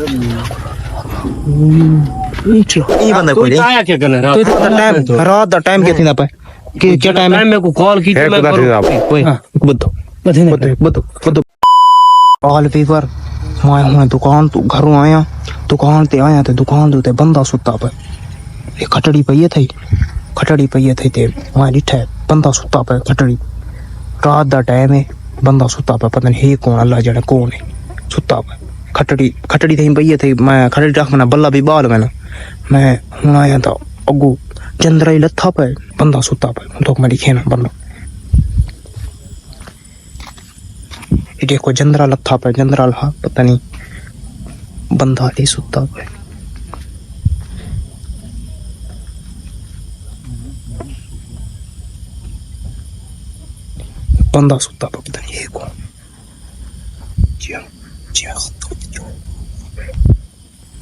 ई बंदा कोई आया क्या करना रात दा टाइम कितना पे क्या टाइम है मेरे को कॉल की थी मैं कोई बुद्धो बुद्धो ऑल पेपर मैं दुकान तो घरों आया दुकान ते आया ते दुकान ते बंदा सुता पे ये खटड़ी पई थी ते मैं डिठा बंदा सुता पे खटड़ी रात दा टाइम है बंदा सुता पे पता नहीं कौन अल्लाह जाने कौन है सुता पे खटड़ी थी पई थी मैं खटड़ी रख मना बल्ला भी बाल मैं हुन आया था अगू चंद्रा ही लथा पे बंदा सुता पे तो मैं दिखे ना बंदा ये देखो चंद्रा लथा पे चंद्रा लहा पता नहीं बंदा ही सुता पे बंदा सुता पे पता नहीं ये कौन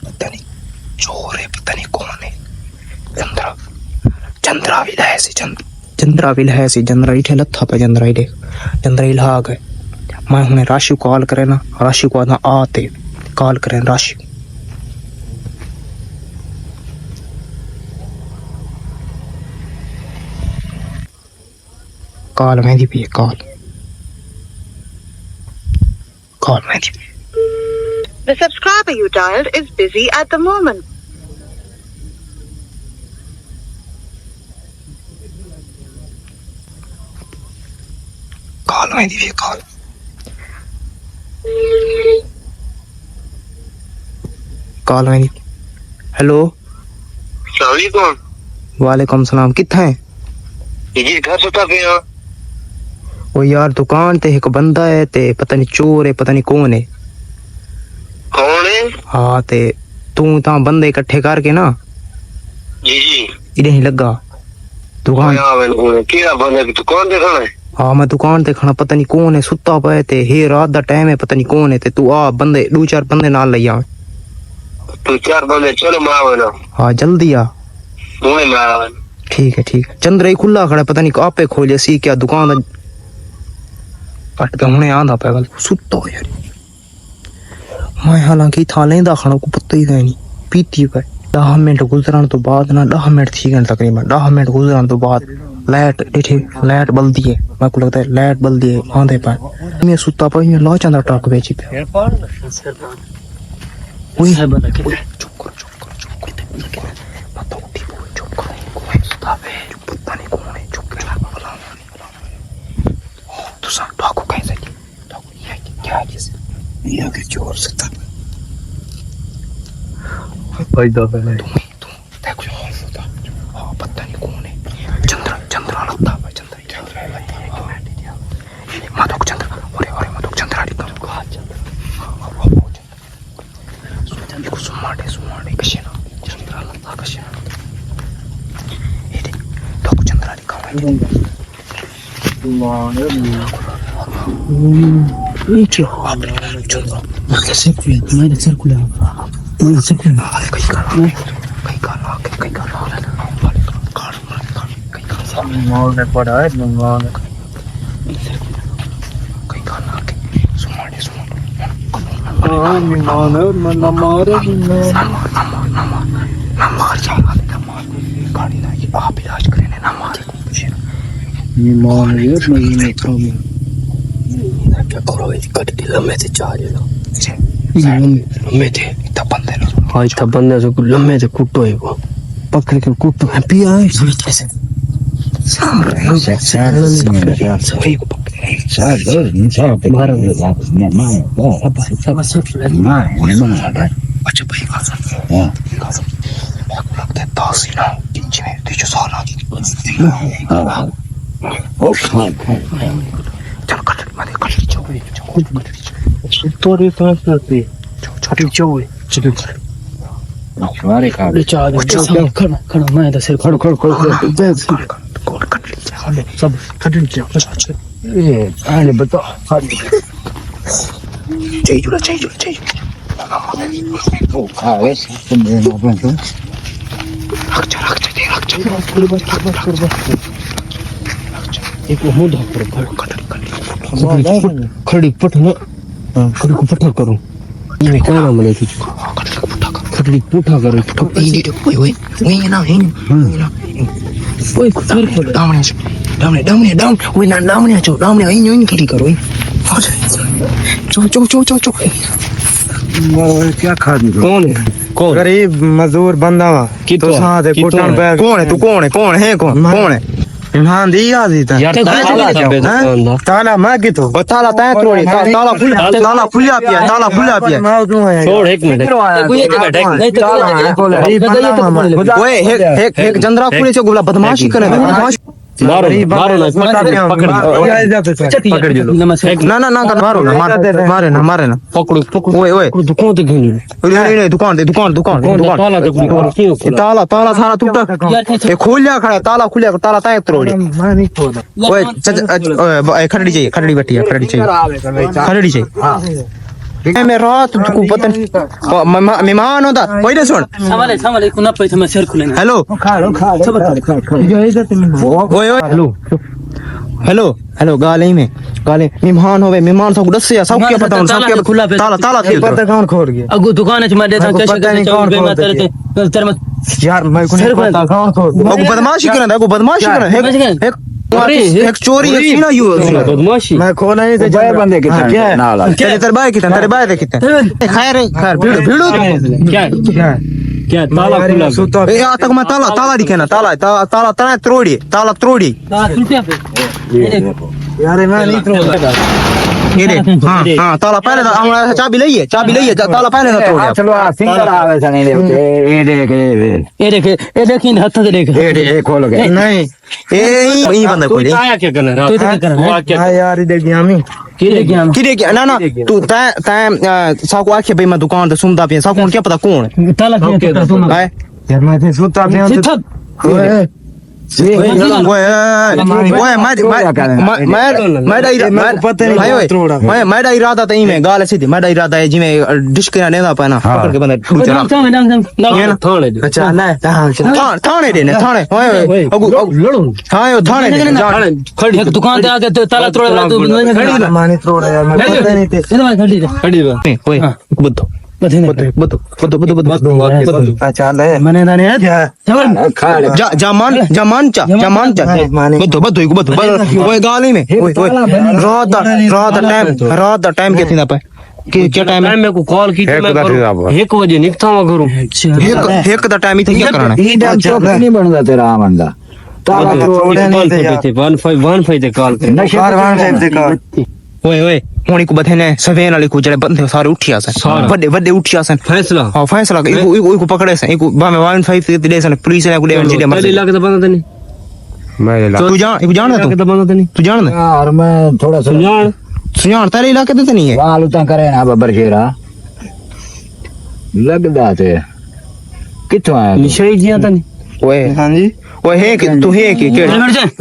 पता नहीं चोर है पता नहीं कौन है चंद्रा विल है सी चंद्रा इठे लथा पे चंद्रा ही लहा गए मैं हुने राशि कॉल करे ना राशि को ना आते कॉल करें राशि कॉल में भी कॉल में भी The subscriber you dialed is busy at the moment. Call में भी कॉल में हेलो वालेकुम सलाम कितना है ये घर सुता पे है वो यार दुकान ते एक बंदा है ते पता नहीं चोर है पता नहीं कौन है हाँ ते तू ता बंदे इकट्ठे करके ना जी इधर ही लगा दुकान क्या बंदे की दुकान देखना है हाँ मैं दुकान ते खड़ा पता नहीं कौन है सुता पे ते हे रात दा टाइम है पता नहीं कौन है ते तू आ बंदे दो चार बंदे नाल लई आ तो चार बंदे चलो मैं आवे ना हाँ जल्दी आ मैं आवे ठीक है चंद्र ही खुला खड़ा पता नहीं आपे खोले सी क्या दुकान कट के हुने आंदा पे गल सुतो यार मैं हालांकि था लेंदा खाना को पता ही नहीं पीती पे 10 मिनट गुजरन तो बाद ना 10 मिनट थी गए तकरीबन 10 मिनट गुजरन तो बाद लाइट बल्दी है मैं को लगता है लाइट बल्दी है आंधे पर मैं सुता पे मैं ला चंद्र टॉक बेची पे ओए चुप कर मत उठी चुप कर कोई सुता पे पता नहीं कौन है चुप कर तू सा टॉक कैसे टॉक ये क्या है ये के चोर सुता फायदा पहले तुम देखो ये सुता हां पता नहीं कौन है चंद्रा लगता है चंद्रा माधव चंद्र अरे माधव चंद्रा लिखा इको सुमाडे कशेना चंद्रा लगता कशेना ये तो चंद्रा लिखा है नीचे चंद्रा कैसे मैं सर्कुलर कई का मॉल में पड़ा है मॉल कई का ना के सुमाडे नमार गाड़ी ना ये आप इलाज करे ने ना मारे कुछ मॉल ये क्या करो ये कट दिल में से चार्ज लो लम्बे थे तब बंदे ना हां तब बंदे से लम्बे से कुटो है वो पकड़ के कुटो है पिया है कैसे अच्छा भाई लगता है तासी ना जिन्हें तुझे साला चल कट तो रे तो करते छोटी चोए चलो हमारे का खड़ा मैं इधर से खड़ो कौन कट लीजिए सब कट लीजिए ये आने बता चाहिए ओ खावे तुम ने ना तो रख एक वो मुंह धोकर खड़ी पटना खड़ी को पटना करूं ये क्या नाम ले तू खटड़ी पुठा करो ओए ना हे ओए सर खोल दामने ओए ना दामने इन खड़ी करो चो क्या खा दी कौन है कौन गरीब मजदूर बंदा कितो तो साथ है कितो कोटन है? बैग कौन है तू कौन है कौन है इमरान दी याद ही था यार ताला क्या बेटा ताला मैं की तो ताला तय तोड़ी ताला खुला पिया छोड़ एक मिनट ओए एक जंदरा खुले से गुला बदमाशी करे मारो ना पकड़ ना मारे ना पकड़ो ओए दुकान पे घूम नहीं दुकान ताला सारा टूटा ये खोल लिया खड़ा ताला खुलिया ताला तय तोड़ी ओए खड़ी चाहिए खड़ी चाहिए मैं रात को पता मेहमान होता वही सुन संभाले कुना पे मैं सिर खुलेंगे हेलो हेलो गाले मेहमान होवे मेहमान सब दस या सब क्या पता सब क्या खुला ताला पता कौन खोल गया अगो दुकान है मैं देता हूं कैसे तेरे में यार मैं को नहीं पता कौन खोल बदमाशी करना एक चोरी है सीना यू बदमाशी मैं खोला नहीं बाय बंदे कितने नाला तेरे भाई कितने खैर भीड़ो क्या ताला खुला ए आ तक मैं ताला दिखे ना ताला तोड़ी यार मैं नहीं तोड़ा ये देख हां ताला पहले हमरा चाबी लइए ताला पहले ना तोड़ चलो सिंगल आवे सने दे ए देख इन हाथ से देख ए खोल गए नहीं यही बंदा कोई आया क्या करना तू क्या करना हां यार देख हम की ना तू तै साको आखे भाई मैं दुकान पे सुनता पिया साको क्या पता कौन ताला क्या तुम यार मैं थे सुनता पिया मैडा इरादा तो में गाल सीधी मैडा इरादा है जिमें डिश के नहीं था पाना पकड़ के बंदा अच्छा ना थाने देने थाने हाँ थाने दुकान पे आके ताला तोड़ा तू माने तोड़ा यार मैं पता नहीं थे खड़ी बुद्धो अच्छा ले मैंने दाने जमान ओए गाली में रात टाइम के थी ना पे क्या टाइम है मेरे को कॉल की तो मैं 1 बजे निकलता हूं करूं एक दा टाइम ही था क्या कराना ई डम चौक नहीं बनदा तेरा बंदा ताला तोड़े नहीं थे 115 ते कॉल कर ओए होनी को बथे ने सवेन वाले को जड़े बंदे सारे उठिया सन बड़े उठिया सन फैसला हां फैसला को पकड़े सन इको बा में 15 दे सन पुलिस ने को दे चिड़े मर पहले लाके तो बंदा नहीं मैं तू जान तो बंदा नहीं तू जान यार मैं थोड़ा सुजान तेरे इलाके ते नहीं है वाल उता करे ना बब्बर शेरा लगदा थे किथों आया निशाई जी आता नहीं ओए हां जी ओए है कि तू है कि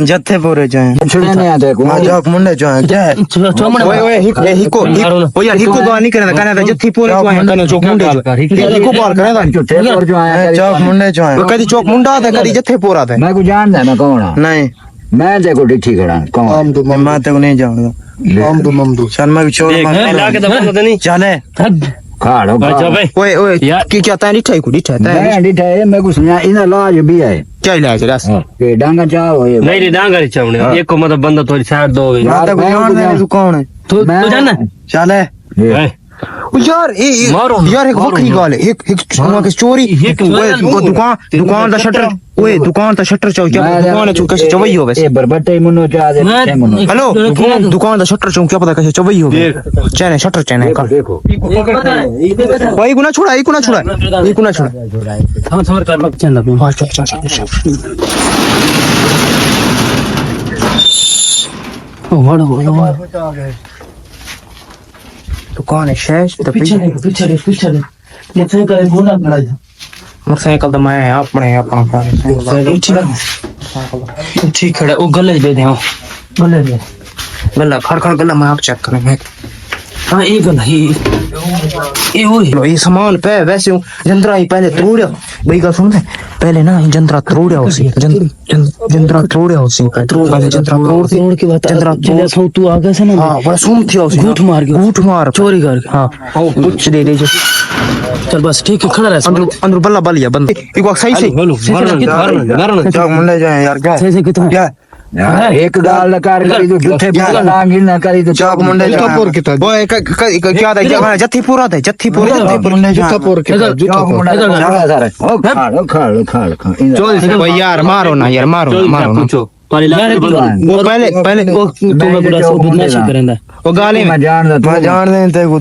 जत्थे पोरे जाए छुड़ने आते को मजाक मुंडे जाए क्या है ओए हिको ओ यार हिको बात नहीं करना कहना जत्थे पोरे जाए कहना चौक मुंडे हिको बात करना झूठे और जो आया चौक मुंडे जाए कदी चौक मुंडा था कदी जत्थे पोरा था मैं को जानदा मैं कौन नहीं मैं देखो डिठी खड़ा कौन मैं तो नहीं जानदा ममदू शर्मा भी छोड़ लाके तो बंदा नहीं चले खाड़ो अच्छा भाई ओए क्या तानी ठई को डिठा मैं डिठा है मैं को सुना इन लाज भी है क्या इलाज रस के डांगा चाव है नहीं डांगर चावने एक को मतलब बंदा थोड़ी साइड दो मैं तो जान तू कौन है तू जानना चले यार यार एक बकरी गाल है एक चोरी दुकान का शटर ओए दुकान का शटर चौ क्या दुकान है कैसे चवई हो वैसे ए बरबटे मुनो चा दे मुनो हेलो दुकान का शटर चौ क्या पता कैसे चवई हो चैन शटर चैन है देखो भाई गुना छोड़ा हम समर कर मत चंदा हां चल ओ वाड़ो दुकान है शेष तो पीछे मोटरसाइकिल घोड़ा खड़ा है मोटरसाइकिल तो मैं अपने ठीक खड़ा वो गले दे दे गले दे गला खड़ गला मैं आप चेक करें मैं हाँ एक गल ये वही लो ये सामान पे वैसे जंतरा ही पहले तोड़िया भाई का सुन पहले ना जंतरा तोड़िया उसी जंतरा तोड़िया उसी पहले जंतरा तोड़ के बाद जंतरा तोड़ तू आ गया से ना हाँ बड़ा सुन थी उसी घूट मार चोरी करके हाँ कुछ दे जो चल बस ठीक है खड़ा रह अंदर बल्ला बलिया बंद एक बार सही सही मुंडे जाए यार क्या सही कितना क्या एक गाल कर करी तो झूठे बोला ना गिन ना करी तो चौक मुंडे जूतापुर की वो क्या था क्या जत्थीपुर आता है जत्थीपुर जूतापुर के ओ यार मारो ना यार मारो मारो वो पहले वो गाली मैं जान दे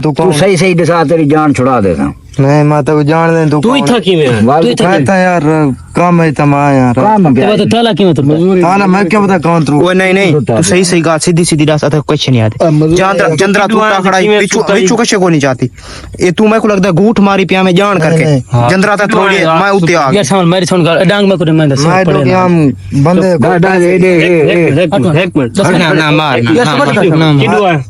तू सही सही दिशा तेरी जान छुड़ा देता नहीं मैं तो जान दे तू ही था मैं था यार काम है तमा यार काम क्या तो ताला क्यों तो ताला मैं क्या पता कौन तू वो नहीं तू सही सही गा सीधी सीधी रास्ता था कुछ नहीं आती जंदरा तू खड़ा पिछू कशे को नहीं जाती ये तू मैं को लगता घूट मारी पिया में जान करके जंदरा था थोड़ी मैं उते आ गया सामान मेरे सोन डांग में को मैं दस मैं हम बंदे एक मिनट ना मार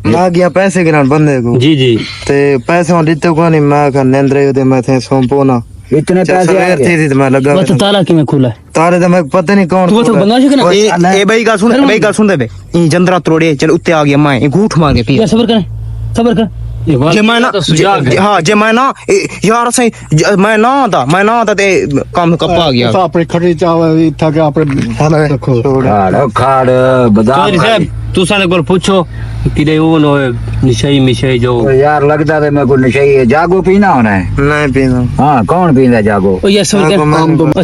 ना गया पैसे गिरा बंदे को जी जी ते पैसे वहां देते को नहीं मैं का नेंद्रे दे मैं थे सोंपो ना इतने पैसे आ गए थी मैं लगा वो तो ताला क्यों खुला है तारे तो मैं पता नहीं कौन तू तो बंगा से ना ए भाई का सुन दे बे ये जंदरा तोड़े चल उते आ गया मैं घूठ मार के पिया सबर कर जमाना हाँ जमाना यार सही मैं ना था ते काम कप्पा आ गया अपने खड़ी चावल था कि अपने खाड़ बादाम तू साले को पूछो कि वो नो निशाई मिशाई जो यार लगता है मेरे को नशे है जागो पीना होना है नहीं पीना हाँ कौन पींदा जागो ओ ये सब के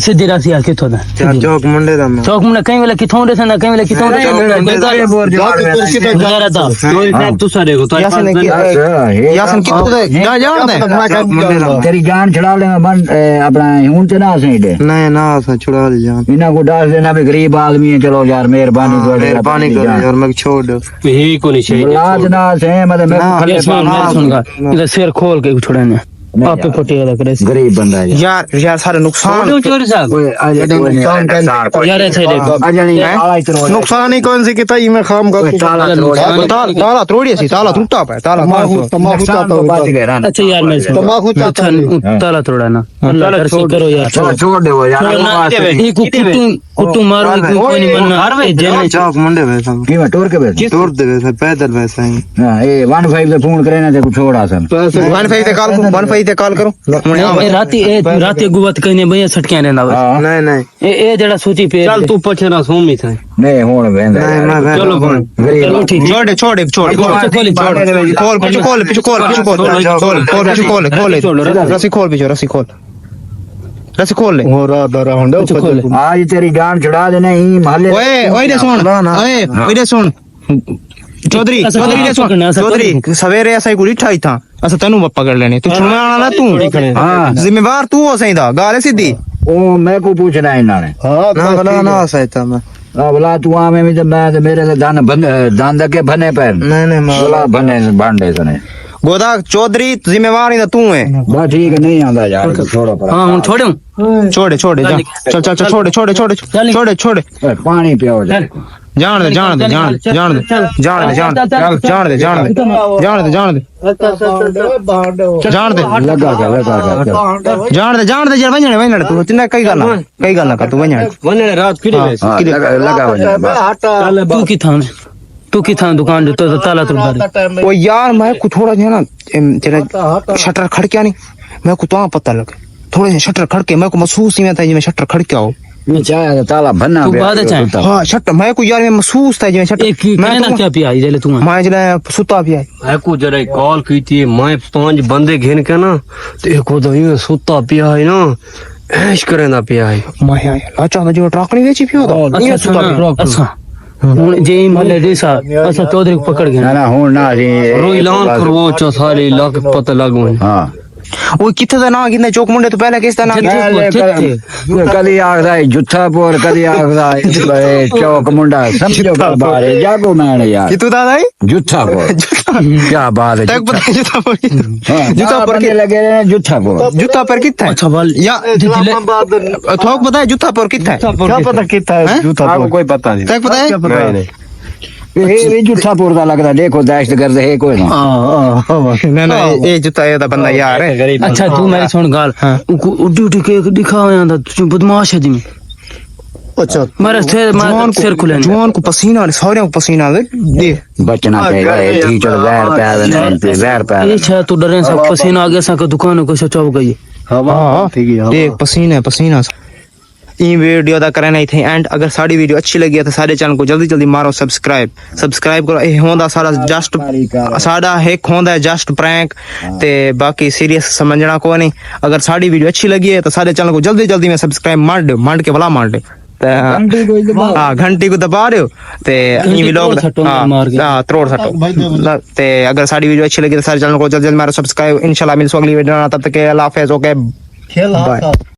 सीधी राशि आ के तो ना चौक मुंडे दा चौक में कहीं वाला किथों रे ना कहीं वाला किथों रे तू सारे को तो यासन कितो दे जान दे तेरी जान छुड़ा लेगा बंद अपना हूं ते ना सही दे नहीं ना सा छुड़ा ले जान इना को डाल देना भी गरीब आदमी है चलो यार मेहरबानी करो यार मैं छोड़ दो यही को नहीं चाहिए लाज ना से मतलब मैं सुनगा इधर सिर खोल के छोड़ने आप पे फटे वाला करे गरीब बंदा है यार सारे नुकसान चोरी साहब यार ऐसे देखो नुकसान ही कौन सी किता मैं काम कर ताला तोड़िए सी ताला टूटा पे ताला तमाकू चाहता अच्छा यार मैं तमाकू चाहता ताला तोड़ा ना अल्लाह दर्शन करो यार छोड़ दे वो यार कुटू मारो कोई नहीं बनना जेल चौक मुंडे वैसा की मैं टोर के बैठ तोड़ दे वैसा पैदल वैसा ही हां ए 15 पे फोन करे ना ते कुछ छोड़ा सन 15 ते कॉल करो राती गुवत कहने भैया सटके रहना नहीं ए जड़ा सोची पे चल तू पछना सोमी था नहीं होण वेंदा चलो चलो ठीक छोड़ रस्सी खोल ले हो रहा आज तेरी जान छुड़ा देना ही माले ओए सुन चौधरी सवेरे ऐसा ही कुछ था ऐसा तेनू पकड़ लेने तू छुड़ाना ना तू जिम्मेवार तू हो सही था गाले सीधी ओ मैं को पूछना है इन्होंने ना सही था मैं बोला तू आ में जब मैं मेरे से दान दके बने पैर नहीं बोला बने भांडे सने गोदा चौधरी जिम्मेवार ही तू है बस ठीक है नहीं आंदा यार छोड़ो पर हां छोड़ो छोड़े चल छोड़े पानी पियो जान दे वञण तू चिन्ना कई गल कर तू वञण रात तू की था दुकान तो ताला तोड़ ओ यार मैं को थोड़ा जो ना तेरा शटर खड़क्या नहीं मैं को तो पता लगे थोड़े से शटर खड़के मैं को महसूस ही में था मैं शटर खड़क्या हो मैं चाहे ताला भरना हां शटर मैं को यार मैं महसूस था मैं शटर मैं ना क्या पिया इधर तू मैं जले सुता पिया मैं को जरा कॉल की थी मैं 5 बंदे घेन के ना तो एक को तो यूं सुता पिया है ना ऐश करे ना पिया है मैं अच्छा जो ट्रक नहीं वेची पियो अच्छा सुना अच्छा जे मले देसा अच्छा चौधरी को पकड़ गया ना हो ना रोई लान कर वो चौथाली लाख पता लगू हां वो किथे दा ना कितने चौक मुंडे तो पहले किसदा ना कदी आखदा है जुत्थापुर कदी आखदा है चौक मुंडा समझो बारे जागो मैंने यार कितु दादा है जुत्थापुर क्या बात है तक पता जुत्थापुर के लगे रहे जुत्थापुर कितना अच्छा वाल या थोक पता है जुत्थापुर कितना है क्या पता कितना है जूता कोई पता नहीं तक पता है ये भी जुत्थापुर का लगता देखो दहशतगर्द है कोई ना ना ना ये जूता ये बंदा यार है अच्छा तू मेरी सुन गाल उड्डी उड्डी के दिखा होया था तू बदमाश है जिमी अच्छा मेरा सिर खुले जवान को पसीना आ सारे को पसीना आ दे बचना चाहिए ये टीचर वैर पैदा वैर पैदा ये छा तू डरे सा पसीना आ गया सा का दुकान को चौक गई हाँ देख पसीना पसीना ये वीडियो दा करना ही थे एंड अगर साड़ी वीडियो अच्छी लगी है तो सारे चैनल को जल्दी जल्दी मारो सब्सक्राइब करो ये होंदा सारा जस्ट साड़ा एक होंदा जस्ट प्रैंक ते बाकी सीरियस समझना को नहीं अगर साड़ी वीडियो अच्छी लगी है तो सारे चैनल को जल्दी जल्दी में सब्सक्राइब मार के भला मार दे हाँ घंटी को दबा रहे हो ते ये लोग हाँ त्रोड़ सटो ते अगर साड़ी वीडियो अच्छी लगी तो सारे चैनल को जल्दी जल्दी मारो सब्सक्राइब इंशाल्लाह मिलूंगा अगली वीडियो तब तक के अल्लाह हाफिज़ ओके बाय